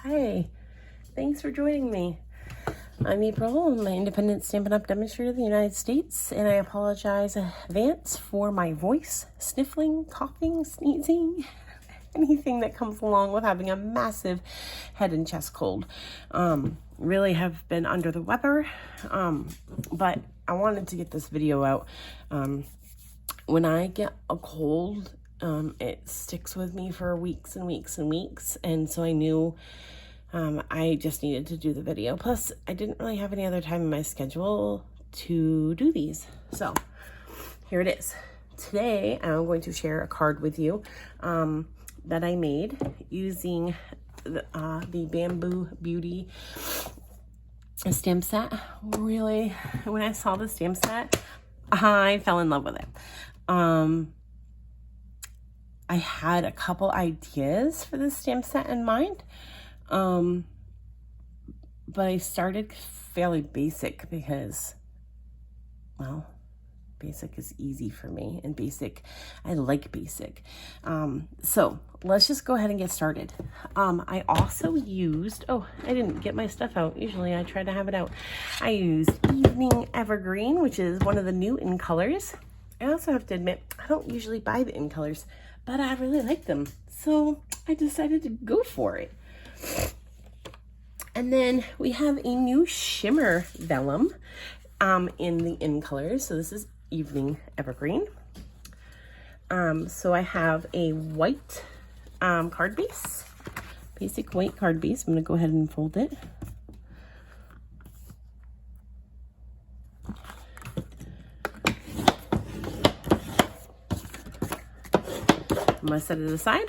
Hey, thanks for joining me. I'm April. I'm an independent Stampin' Up! Demonstrator of the United States, and I apologize in advance for my voice, sniffling, coughing, sneezing, anything that comes along with having a massive head and chest cold. Really have been under the weather, but I wanted to get this video out. When I get a cold, it sticks with me for weeks and weeks and weeks, and so I knew I just needed to do the video. Plus, I didn't really have any other time in my schedule to do these. So, here it is. Today, I'm going to share a card with you that I made using the Bamboo Beauty stamp set. Really, when I saw the stamp set, I fell in love with it. I had a couple ideas for this stamp set in mind. But I started fairly basic because, well, basic is easy for me, and I like basic. So let's just go ahead and get started. I also used, I didn't get my stuff out. Usually I try to have it out. I used Evening Evergreen, which is one of the new in colors. I also have to admit, I don't usually buy the in colors, but I really like them. So I decided to go for it. And then we have a new shimmer vellum in the in colors. So this is Evening Evergreen. So I have a white card base, basic white card base. I'm going to go ahead and fold it. I'm going to set it aside.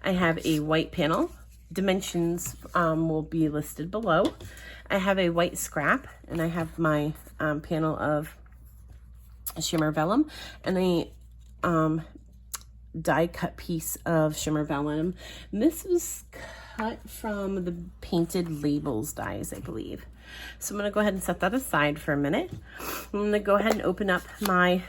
I have a white panel. Dimensions will be listed below. I have a white scrap, and I have my panel of shimmer vellum and a die cut piece of shimmer vellum. And this was cut from the painted labels dies, I believe. So I'm going to go ahead and set that aside for a minute. I'm going to go ahead and open up my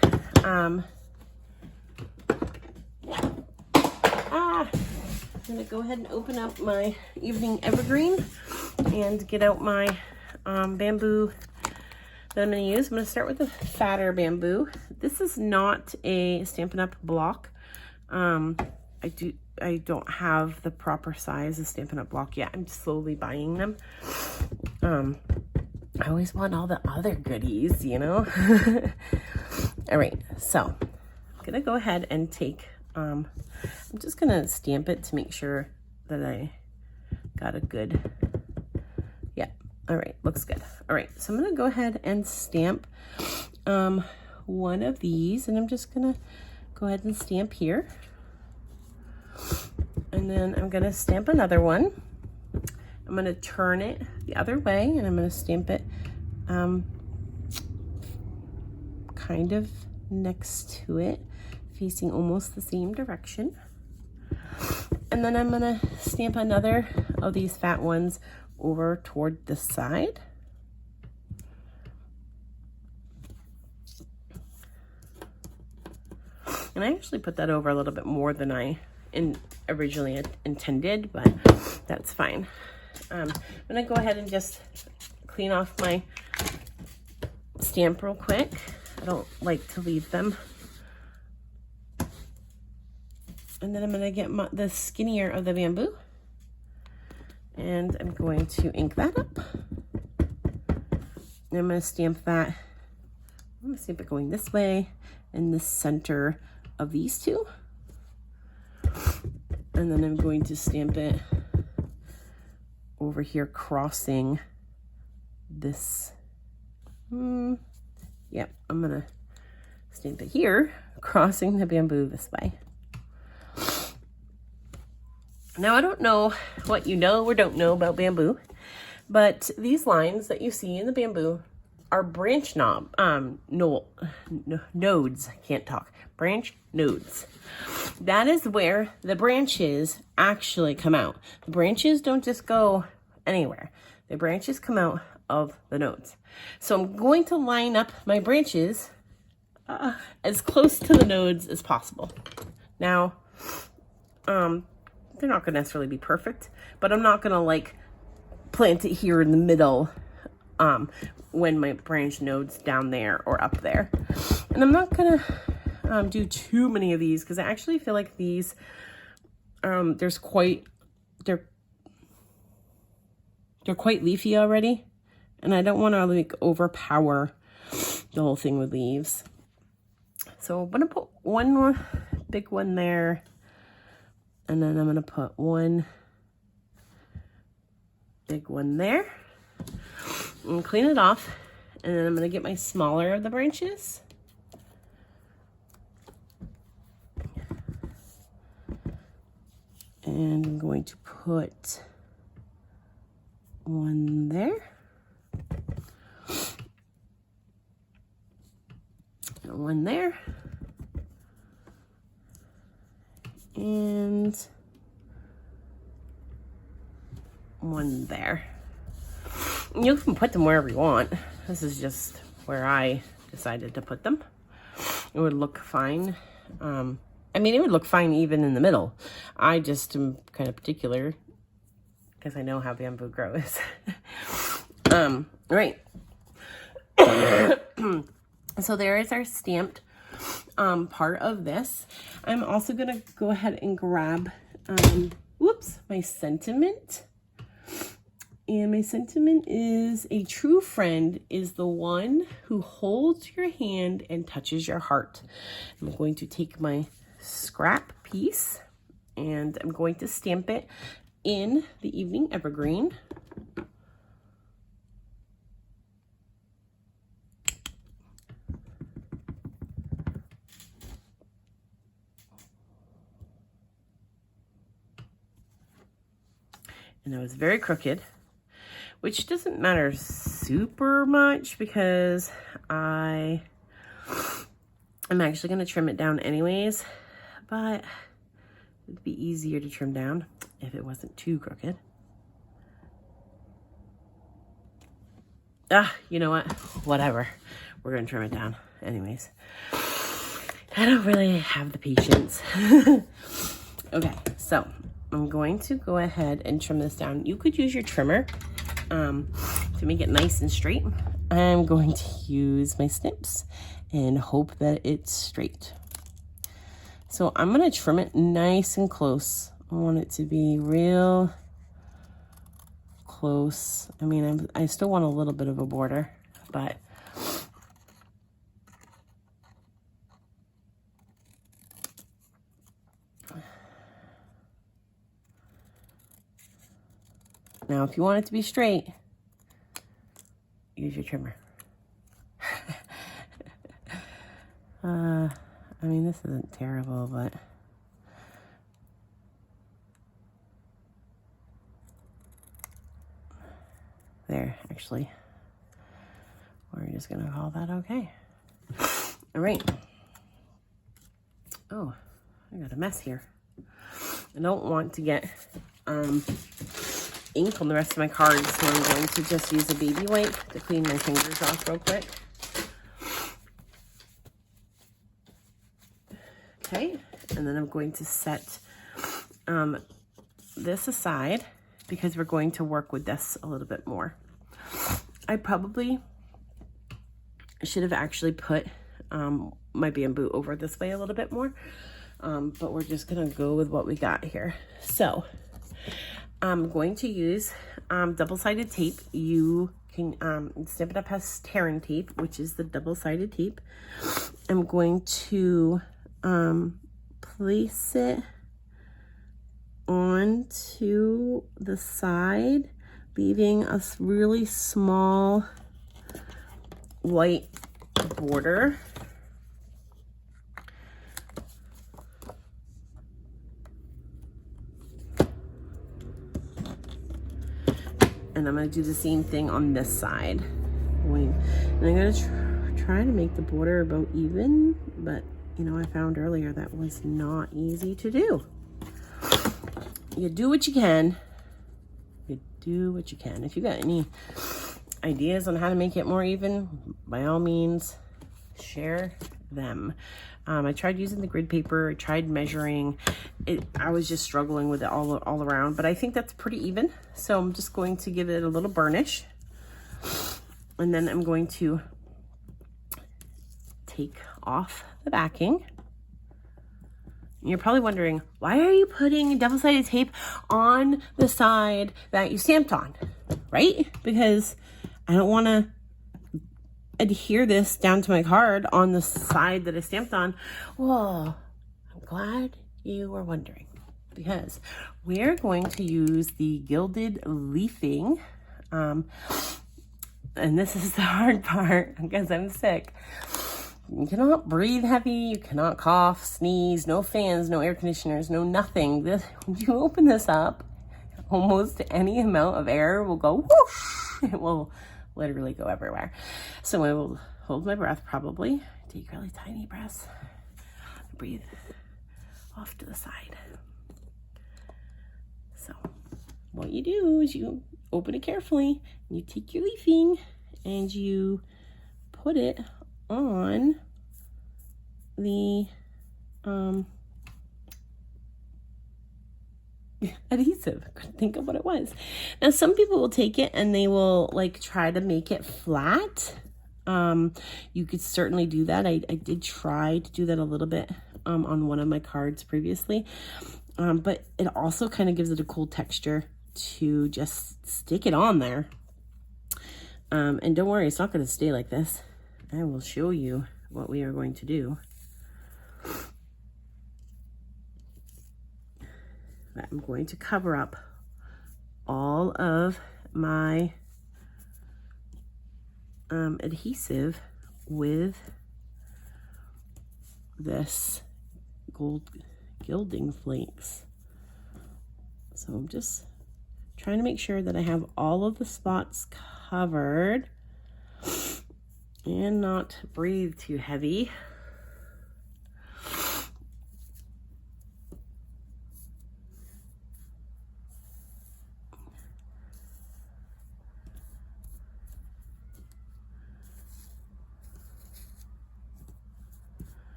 I'm going to go ahead and open up my Evening Evergreen and get out my bamboo that I'm going to use. I'm going to start with the fatter bamboo. This is not a Stampin' Up! Block. I don't have the proper size of Stampin' Up! Block yet. I'm slowly buying them. I always want all the other goodies, you know? All right, so I'm going to go ahead and take... I'm just going to stamp it to make sure that I got a good, yeah, all right, looks good. All right, so I'm going to go ahead and stamp one of these, and I'm just going to go ahead and stamp here. And then I'm going to stamp another one. I'm going to turn it the other way, and I'm going to stamp it kind of next to it, facing almost the same direction. And then I'm gonna stamp another of these fat ones over toward the side. And I actually put that over a little bit more than I originally intended, but that's fine. I'm gonna go ahead and just clean off my stamp real quick. I don't like to leave them. And then I'm going to get the skinnier of the bamboo, and I'm going to ink that up. And I'm going to stamp that. I'm going to stamp it going this way in the center of these two. And then I'm going to stamp it over here crossing this. Yep, I'm going to stamp it here crossing the bamboo this way. Now, I don't know what you know or don't know about bamboo, but these lines that you see in the bamboo are branch nodes. I can't talk. Branch nodes. That is where the branches actually come out. The branches don't just go anywhere. The branches come out of the nodes. So I'm going to line up my branches as close to the nodes as possible. Now, they're not gonna necessarily be perfect, but I'm not gonna like plant it here in the middle when my branch node's down there or up there. And I'm not gonna do too many of these because I actually feel like these, they're quite leafy already, and I don't want to like overpower the whole thing with leaves. So I'm gonna put one more big one there, and then I'm gonna put one big one there and clean it off. And then I'm gonna get my smaller of the branches. And I'm going to put one there. And one there. And one there. You can put them wherever you want. This is just where I decided to put them. It would look fine. I mean, it would look fine even in the middle. I just am kind of particular because I know how bamboo grows. Right. So there is our stamped part of this. I'm also going to go ahead and grab, my sentiment. And my sentiment is, a true friend is the one who holds your hand and touches your heart. I'm going to take my scrap piece and I'm going to stamp it in the Evening Evergreen. And I was very crooked, which doesn't matter super much because I'm actually going to trim it down anyways, but it'd be easier to trim down if it wasn't too crooked. You know what? Whatever. We're going to trim it down anyways. I don't really have the patience. Okay, so I'm going to go ahead and trim this down. You could use your trimmer to make it nice and straight. I'm going to use my snips and hope that it's straight. So I'm going to trim it nice and close. I want it to be real close. I mean, I still want a little bit of a border, but now if you want it to be straight, use your trimmer. I mean, this isn't terrible, but there, actually, we're just gonna call that okay. All right. Oh, I got a mess here. I don't want to get ink on the rest of my cards, so I'm going to just use a baby wipe to clean my fingers off real quick. Okay, and then I'm going to set this aside because we're going to work with this a little bit more. I probably should have actually put my bamboo over this way a little bit more, but we're just gonna go with what we got here. So I'm going to use double-sided tape. You can snip it up as tearing tape, which is the double-sided tape. I'm going to place it onto the side, leaving a really small white border. And I'm going to do the same thing on this side. And I'm going to try to make the border about even, but you know, I found earlier that was not easy to do. You do what you can. You do what you can. If you got any ideas on how to make it more even, by all means, share them. I tried using the grid paper, I tried measuring it. I was just struggling with it all around, but I think that's pretty even. So I'm just going to give it a little burnish, and then I'm going to take off the backing. You're probably wondering, why are you putting double-sided tape on the side that you stamped on, right? Because I don't want to adhere this down to my card on the side that I stamped on. Well, I'm glad you were wondering, because we're going to use the gilded leafing. And this is the hard part because I'm sick. You cannot breathe heavy, you cannot cough, sneeze, no fans, no air conditioners, no nothing. When you open this up, almost any amount of air will go whoosh. It will literally go everywhere. So I will hold my breath, probably take really tiny breaths, breathe off to the side. So what you do is you open it carefully, you take your leafing and you put it on the adhesive. Couldn't think of what it was. Now some people will take it and they will like try to make it flat. You could certainly do that. I did try to do that a little bit on one of my cards previously, but it also kind of gives it a cool texture to just stick it on there. And don't worry, it's not going to stay like this. I will show you what we are going to do. I'm going to cover up all of my adhesive with this gold gilding flakes. So I'm just trying to make sure that I have all of the spots covered and not breathe too heavy.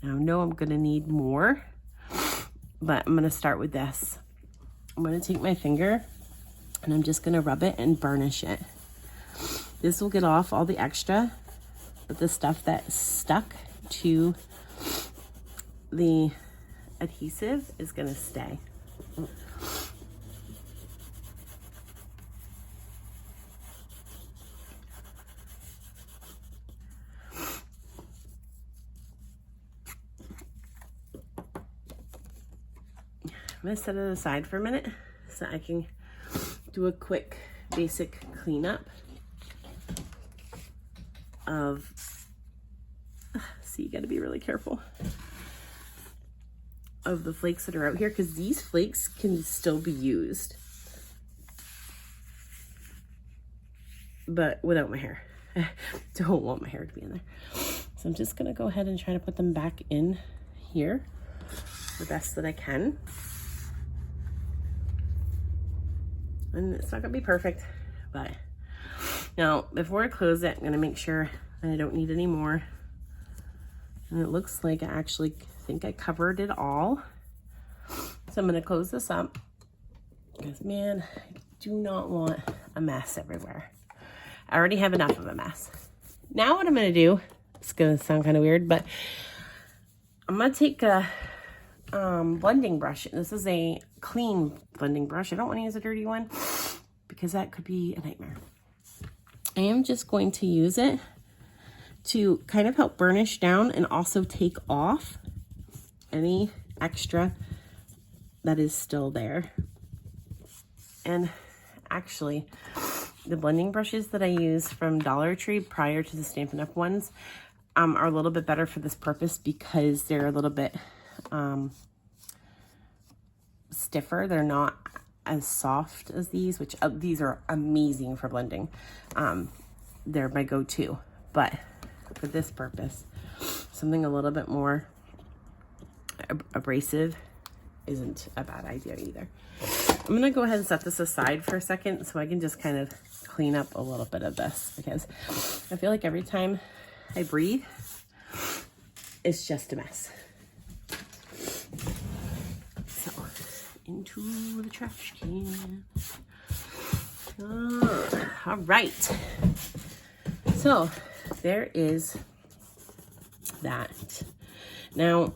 Now I know I'm gonna need more, but I'm gonna start with this. I'm gonna take my finger and I'm just gonna rub it and burnish it. This will get off all the extra, but the stuff that's stuck to the adhesive is gonna stay. I'm gonna set it aside for a minute so I can do a quick basic cleanup of, so you gotta be really careful of the flakes that are out here, because these flakes can still be used, but without my hair. I don't want my hair to be in there. So I'm just gonna go ahead and try to put them back in here the best that I can. And it's not gonna be perfect, but now before I close it, I'm gonna make sure that I don't need any more. And it looks like I actually think I covered it all. So I'm gonna close this up because, man, I do not want a mess everywhere. I already have enough of a mess. Now what I'm gonna do, it's gonna sound kind of weird, but I'm gonna take a blending brush. This is a clean blending brush. I don't want to use a dirty one because that could be a nightmare. I am just going to use it to kind of help burnish down and also take off any extra that is still there. And actually, the blending brushes that I use from Dollar Tree prior to the Stampin' Up! Ones are a little bit better for this purpose because they're a little bit stiffer. They're not as soft as these, which these are amazing for blending. They're my go-to, but for this purpose, something a little bit more abrasive isn't a bad idea either. I'm gonna go ahead and set this aside for a second so I can just kind of clean up a little bit of this, because I feel like every time I breathe, it's just a mess. So, into the trash can. All right. So, there is that. Now,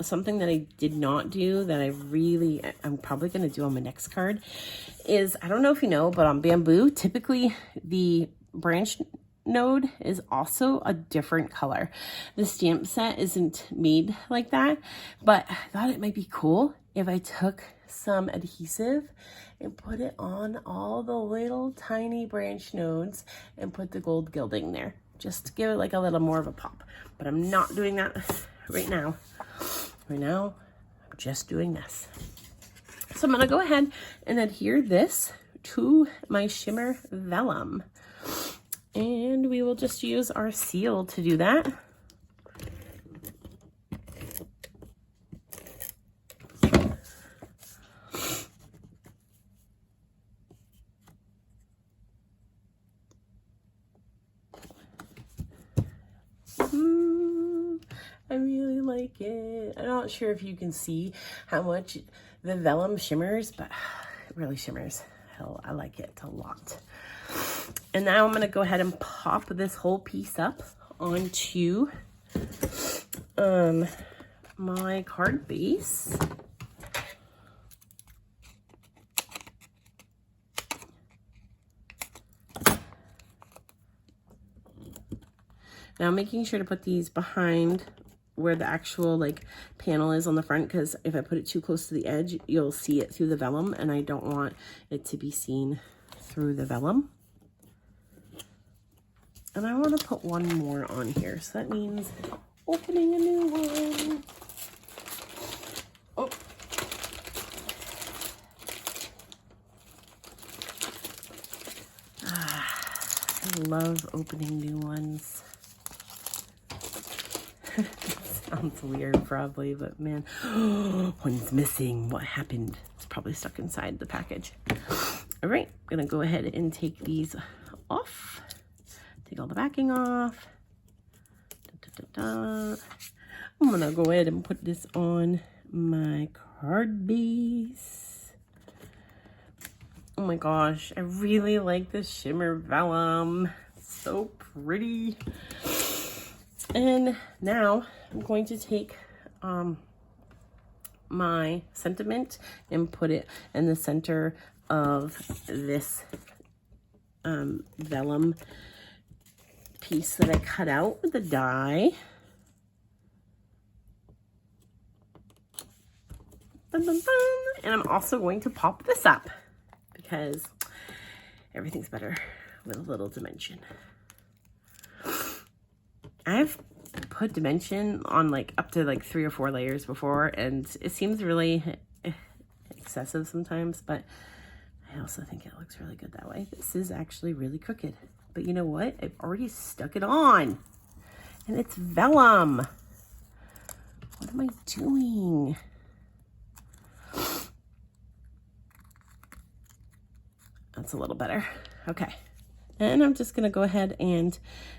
something that I did not do that I'm probably going to do on my next card is, I don't know if you know, but on bamboo, typically the branch node is also a different color. The stamp set isn't made like that, but I thought it might be cool if I took some adhesive and put it on all the little tiny branch nodes and put the gold gilding there, just to give it like a little more of a pop. But I'm not doing that right now. Right now, I'm just doing this. So I'm gonna go ahead and adhere this to my shimmer vellum. And we will just use our seal to do that. I really like it. I'm not sure if you can see how much the vellum shimmers, but it really shimmers. Hell, I like it a lot. And now I'm going to go ahead and pop this whole piece up onto my card base. Now making sure to put these behind where the actual like panel is on the front, because if I put it too close to the edge, you'll see it through the vellum, and I don't want it to be seen through the vellum. And I want to put one more on here, so that means opening a new one. Oh. I love opening new ones. Sounds weird probably, but man, one's missing. What happened? It's probably stuck inside the package. All right, I'm gonna go ahead and take these off. Take all the backing off. I'm gonna go ahead and put this on my card base. Oh my gosh, I really like this shimmer vellum. So pretty. And now I'm going to take my sentiment and put it in the center of this vellum piece that I cut out with the die. Dun, dun, dun. And I'm also going to pop this up because everything's better with a little dimension. I've put dimension on like up to like 3 or 4 layers before, and it seems really excessive sometimes, but I also think it looks really good that way. This is actually really crooked, but you know what? I've already stuck it on, and it's vellum. What am I doing? That's a little better. Okay. And I'm just going to go ahead and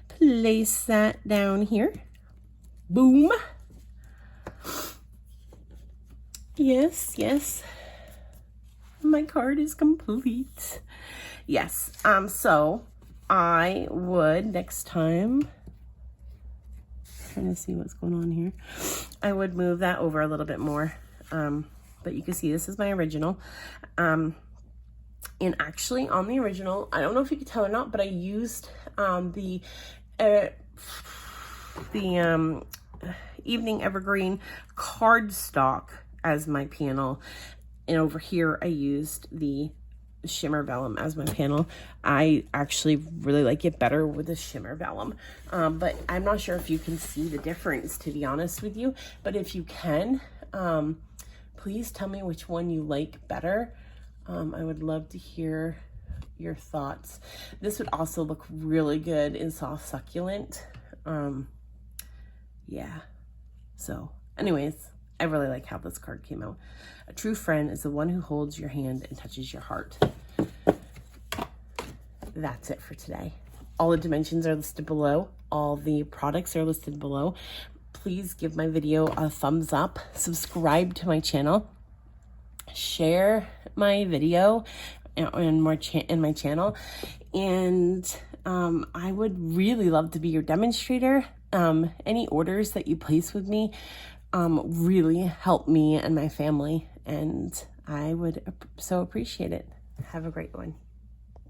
place that down here. Boom. Yes, yes. My card is complete. Yes. So I would next time, trying to see what's going on here, I would move that over a little bit more. But you can see this is my original. And actually on the original, I don't know if you could tell or not, but I used the Evening Evergreen cardstock as my panel. And over here, I used the shimmer vellum as my panel. I actually really like it better with the shimmer vellum. But I'm not sure if you can see the difference, to be honest with you. But if you can, please tell me which one you like better. I would love to hear your thoughts. This would also look really good in soft succulent. Yeah. So anyways, I really like how this card came out. A true friend is the one who holds your hand and touches your heart. That's it for today. All the dimensions are listed below. All the products are listed below. Please give my video a thumbs up. Subscribe to my channel. Share my video in my channel. And I would really love to be your demonstrator. Any orders that you place with me really help me and my family, and I would so appreciate it. Have a great one.